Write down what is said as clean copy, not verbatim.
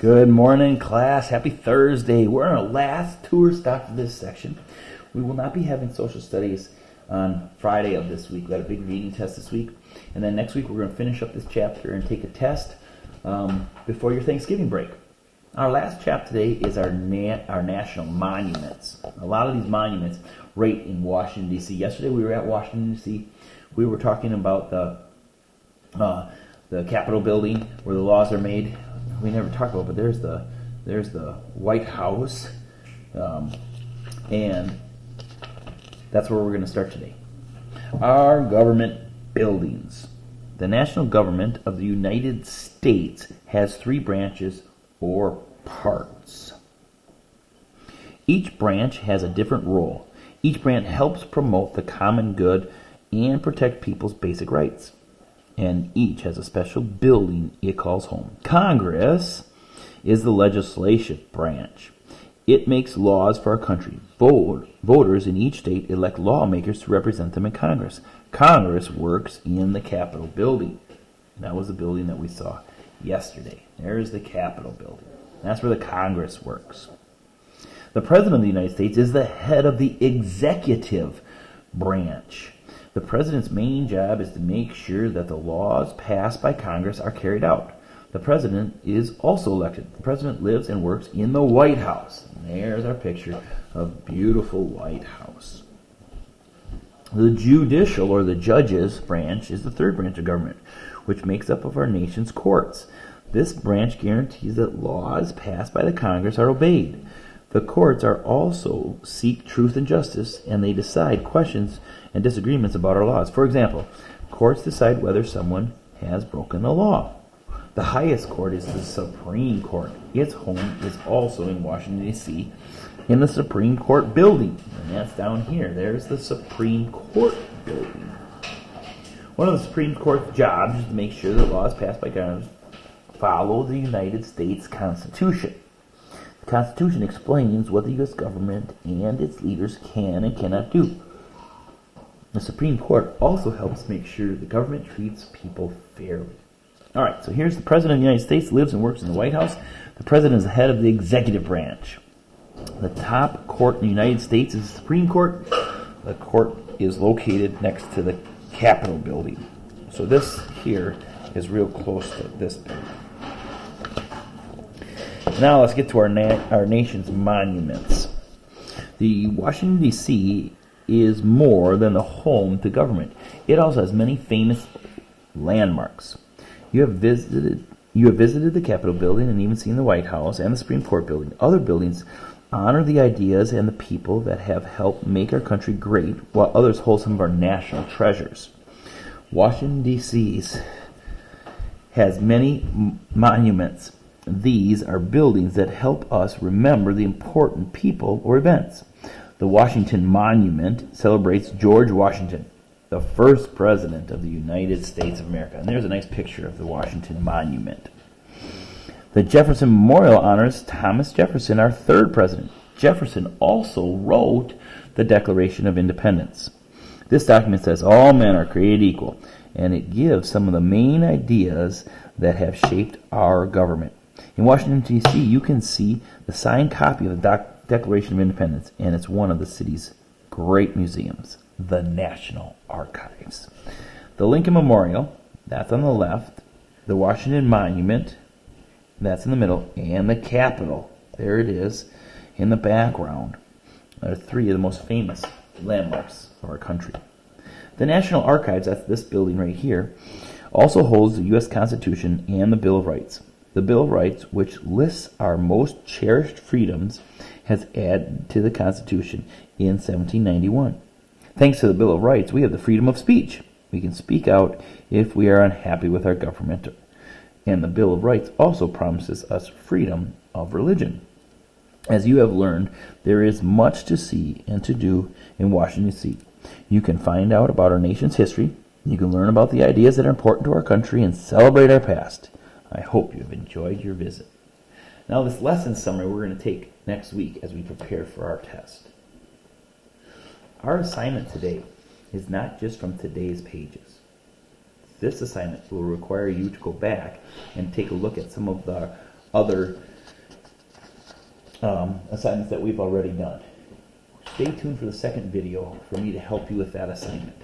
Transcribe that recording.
Good morning, class. Happy Thursday. We're on our last tour stop for this section. We will not be having social studies on Friday of this week. We got a big reading test this week. And then next week we're going to finish up this chapter and take a test before your Thanksgiving break. Our last chapter today is our national monuments. A lot of these monuments right in Washington, D.C. Yesterday we were at Washington, D.C. We were talking about the Capitol building where the laws are made. We never talked about, but there's the White House, and that's where we're going to start today. Our government buildings. The national government of the United States has 3 branches or parts. Each branch has a different role. Each branch helps promote the common good and protect people's basic rights. And each has a special building it calls home. Congress is the legislative branch. It makes laws for our country. Voters in each state elect lawmakers to represent them in Congress. Congress works in the Capitol building. That was the building that we saw yesterday. There's the Capitol building. That's where the Congress works. The President of the United States is the head of the executive branch. The President's main job is to make sure that the laws passed by Congress are carried out. The President is also elected. The President lives and works in the White House. And there's our picture of beautiful White House. The judicial, or the judges branch, is the 3rd branch of government, which makes up of our nation's courts. This branch guarantees that laws passed by the Congress are obeyed. The courts are also seek truth and justice, and they decide questions and disagreements about our laws. For example, courts decide whether someone has broken the law. The highest court is the Supreme Court. Its home is also in Washington, D.C., in the Supreme Court building. And that's down here. There's the Supreme Court building. One of the Supreme Court's jobs is to make sure that laws passed by Congress follow the United States Constitution. The Constitution explains what the U.S. government and its leaders can and cannot do. The Supreme Court also helps make sure the government treats people fairly. All right, so here's the President of the United States, lives and works in the White House. The President is the head of the executive branch. The top court in the United States is the Supreme Court. The court is located next to the Capitol building. So this here is real close to this building. Now let's get to our nation's monuments. The Washington, D.C. is more than the home to government. It also has many famous landmarks. You have visited the Capitol building and even seen the White House and the Supreme Court building. Other buildings honor the ideas and the people that have helped make our country great, while others hold some of our national treasures. Washington, D.C. has many monuments. These are buildings that help us remember the important people or events. The Washington Monument celebrates George Washington, the first president of the United States of America. And there's a nice picture of the Washington Monument. The Jefferson Memorial honors Thomas Jefferson, our 3rd president. Jefferson also wrote the Declaration of Independence. This document says all men are created equal, and it gives some of the main ideas that have shaped our government. In Washington, D.C., you can see the signed copy of the Declaration of Independence, and it's one of the city's great museums, the National Archives. The Lincoln Memorial, that's on the left, the Washington Monument, that's in the middle, and the Capitol, there it is, in the background, are 3 of the most famous landmarks of our country. The National Archives, that's this building right here, also holds the U.S. Constitution and the Bill of Rights. The Bill of Rights, which lists our most cherished freedoms, has added to the Constitution in 1791. Thanks to the Bill of Rights, we have the freedom of speech. We can speak out if we are unhappy with our government. And the Bill of Rights also promises us freedom of religion. As you have learned, there is much to see and to do in Washington, D.C. You can find out about our nation's history. You can learn about the ideas that are important to our country and celebrate our past. I hope you have enjoyed your visit. Now this lesson summary we're going to take next week as we prepare for our test. Our assignment today is not just from today's pages. This assignment will require you to go back and take a look at some of the other assignments that we've already done. Stay tuned for the second video for me to help you with that assignment.